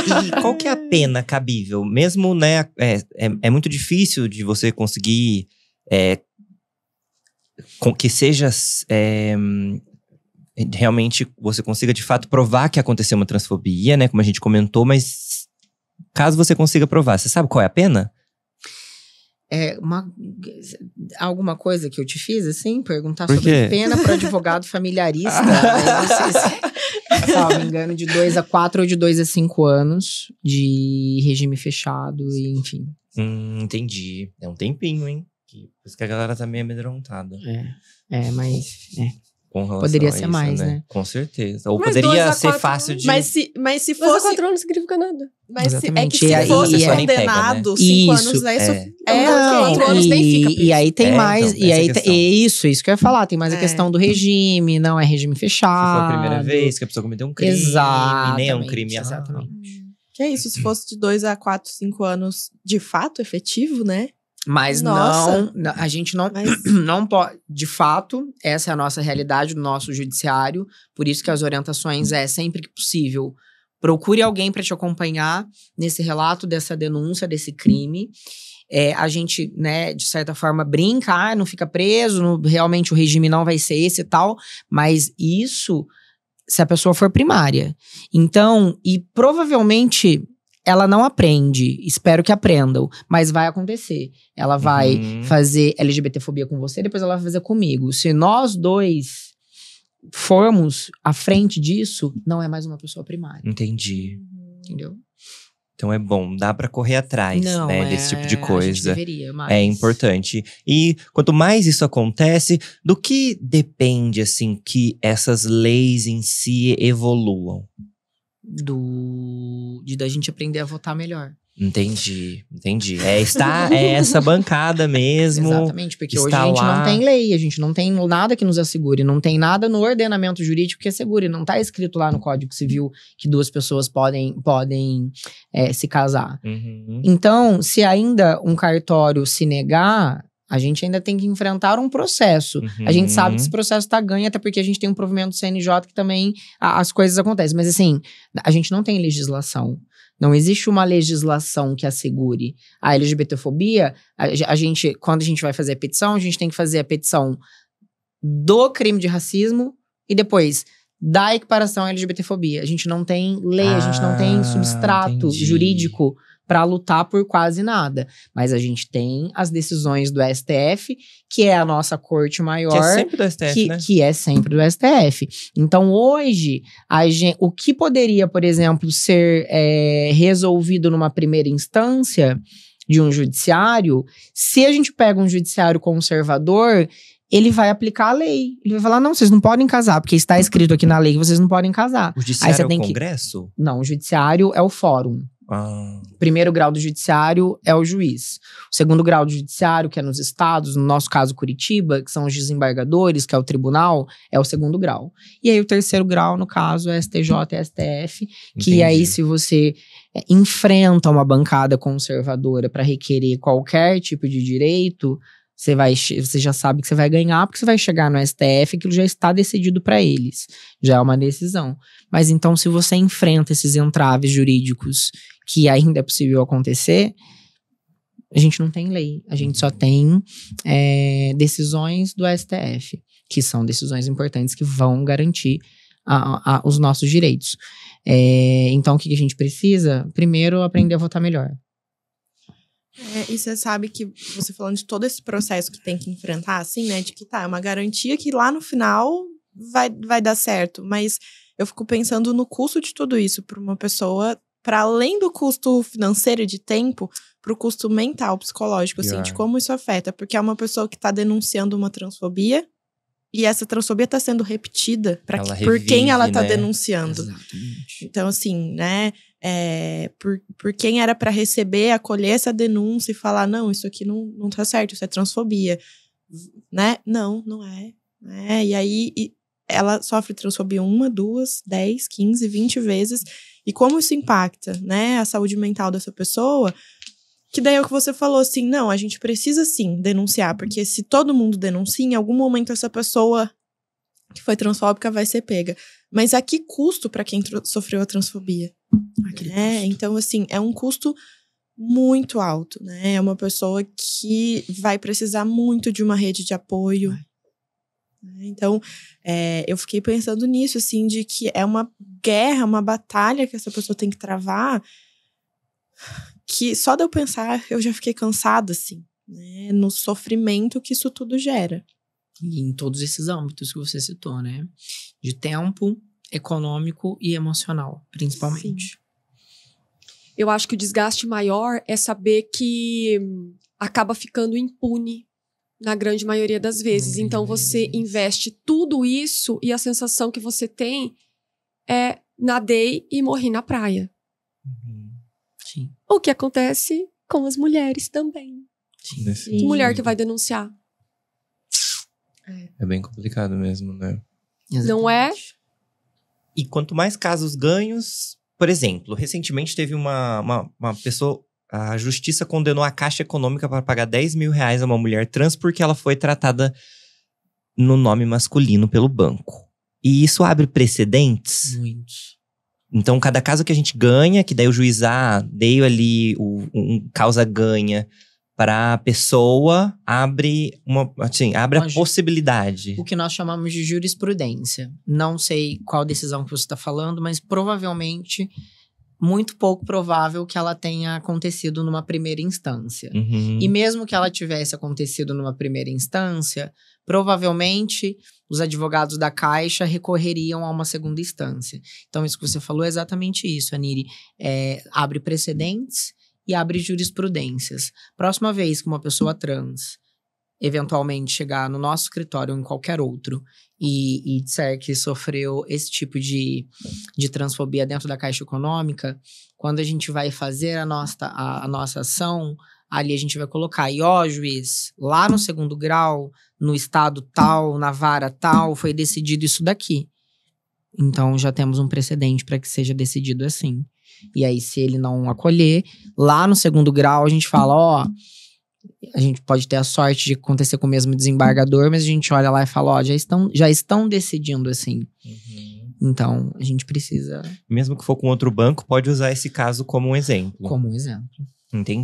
E qual que é a pena cabível? Mesmo, né, é muito difícil de você conseguir que seja realmente você consiga de fato provar que aconteceu uma transfobia, né, como a gente comentou, mas caso você consiga provar, você sabe qual é a pena? Alguma coisa que eu te fiz, assim? Perguntar Por sobre quê? pena para advogado familiarista. Não sei se não me engano, de 2 a 4 ou de 2 a 5 anos de regime fechado, e enfim. Entendi. É um tempinho, hein? Por isso que a galera tá meio amedrontada. Mas Com relação poderia a ser isso, mais, né? Com certeza. Ou Mas poderia 2 a ser 4 fácil de… Mas se 2 a fosse… 4 não significa nada. Mas se Exatamente. se fosse a pessoa nem pega, né? condenado, 5 anos Isso. é isso. Não, 4 anos nem fica preso. e aí tem mais. então, E essa aí questão. isso que eu ia falar. Tem mais a questão do regime, não é regime fechado. Se for a primeira vez que a pessoa cometeu um crime, nem é um crime. Exatamente. Que é isso, se fosse de 2 a 4, 5 anos de fato efetivo, né? Mas Nossa. não, a gente não pode. De fato, essa é a nossa realidade do nosso judiciário. Por isso que as orientações sempre que possível, procure alguém para te acompanhar nesse relato dessa denúncia, desse crime. A gente, né, de certa forma, brinca, não fica preso, realmente o regime não vai ser esse e tal. Mas isso, se a pessoa for primária. Então, e provavelmente… ela não aprende, espero que aprendam, mas vai acontecer. Ela vai fazer LGBTfobia com você, depois ela vai fazer comigo. Se nós dois formos à frente disso, não é mais uma pessoa primária. Entendi. Entendeu? Então é bom, dá pra correr atrás, né, desse tipo de coisa. A gente deveria, mas… É importante. E quanto mais isso acontece, do que depende, assim, que essas leis em si evoluam? Da gente aprender a votar melhor. Entendi. É essa bancada mesmo. Exatamente, porque hoje a gente não tem lei, a gente não tem nada que nos assegure, não tem nada no ordenamento jurídico que assegure, não tá escrito lá no Código Civil que 2 pessoas podem se casar. Então, se ainda um cartório se negar, a gente ainda tem que enfrentar um processo. A gente sabe que esse processo tá ganho, até porque a gente tem um provimento do CNJ que também as coisas acontecem. Mas assim, a gente não tem legislação. Não existe uma legislação que assegure a LGBTfobia. A gente, quando a gente vai fazer a petição, a gente tem que fazer a petição do crime de racismo e depois da equiparação à LGBTfobia. A gente não tem lei, a gente não tem substrato jurídico para lutar por quase nada. Mas a gente tem as decisões do STF, que é a nossa corte maior. Que é sempre do STF, né? Que é sempre do STF. Então, hoje, o que poderia, por exemplo, ser resolvido numa primeira instância de um judiciário, se a gente pega um judiciário conservador, ele vai aplicar a lei. Ele vai falar, não, vocês não podem casar, porque está escrito aqui na lei que vocês não podem casar. O judiciário é o Congresso? Não, o judiciário é o fórum. O primeiro grau do judiciário é o juiz. O segundo grau do judiciário, que é nos estados, no nosso caso Curitiba, que são os desembargadores, que é o tribunal, é o segundo grau. E aí o terceiro grau, no caso, é STJ e STF, que aí se você enfrenta uma bancada conservadora para requerer qualquer tipo de direito, você já sabe que você vai ganhar, porque você vai chegar no STF, aquilo já está decidido para eles. Já é uma decisão. Mas então, se você enfrenta esses entraves jurídicos que ainda é possível acontecer, a gente não tem lei. A gente só tem decisões do STF, que são decisões importantes que vão garantir os nossos direitos. Então, o que a gente precisa? Primeiro, aprender a votar melhor. E você sabe que, você falando de todo esse processo que tem que enfrentar, assim, né? De que é uma garantia que lá no final vai dar certo. Mas eu fico pensando no custo de tudo isso para uma pessoa, para além do custo financeiro e de tempo, para o custo mental, psicológico, assim, de como isso afeta. Porque é uma pessoa que está denunciando uma transfobia e essa transfobia está sendo repetida por quem ela está denunciando. Exatamente. Então, assim, né? Por quem era para receber, acolher essa denúncia e falar, não, isso aqui não tá certo, isso é transfobia, né? Não é. E aí ela sofre transfobia 1, 2, 10, 15, 20 vezes. E como isso impacta, né, a saúde mental dessa pessoa, que daí é o que você falou, assim, não, a gente precisa sim denunciar, porque se todo mundo denuncia, em algum momento essa pessoa que foi transfóbica vai ser pega. Mas a que custo para quem sofreu a transfobia? Então, assim, é um custo muito alto, né? É uma pessoa que vai precisar muito de uma rede de apoio. Então, eu fiquei pensando nisso, assim, de que é uma guerra, uma batalha que essa pessoa tem que travar, que só de eu pensar, eu já fiquei cansada, assim, né? No sofrimento que isso tudo gera. E em todos esses âmbitos que você citou, né? De tempo, econômico e emocional, principalmente. Sim. Eu acho que o desgaste maior é saber que acaba ficando impune na grande maioria das vezes. Então, você investe tudo isso e a sensação que você tem é nadei e morri na praia. Sim. O que acontece com as mulheres também. Sim. Mulher que vai denunciar. É bem complicado mesmo, né? Exatamente. Não é? E quanto mais casos ganhos... Por exemplo, recentemente teve uma pessoa... A justiça condenou a Caixa Econômica para pagar 10 mil reais a uma mulher trans porque ela foi tratada no nome masculino pelo banco. E isso abre precedentes. Muitos. Então, cada caso que a gente ganha, que daí o juiz deu ali um causa-ganha para a pessoa, abre a possibilidade. O que nós chamamos de jurisprudência. Não sei qual decisão que você está falando, mas provavelmente, muito pouco provável que ela tenha acontecido numa primeira instância. Uhum. E mesmo que ela tivesse acontecido numa primeira instância, provavelmente os advogados da Caixa recorreriam a uma segunda instância. Então, isso que você falou é exatamente isso, Aniri. Abre precedentes e abre jurisprudências. Próxima vez que uma pessoa trans eventualmente chegar no nosso escritório ou em qualquer outro e disser que sofreu esse tipo de transfobia dentro da Caixa Econômica, quando a gente vai fazer a nossa ação, ali a gente vai colocar, juiz, lá no segundo grau, no estado tal, na vara tal, foi decidido isso daqui. Então, já temos um precedente para que seja decidido assim. E aí, se ele não acolher, lá no segundo grau, a gente fala, a gente pode ter a sorte de acontecer com o mesmo desembargador, mas a gente olha lá e fala, já estão decidindo assim. Uhum. Então, a gente precisa... Mesmo que for com outro banco, pode usar esse caso como um exemplo. Como um exemplo. Entendi.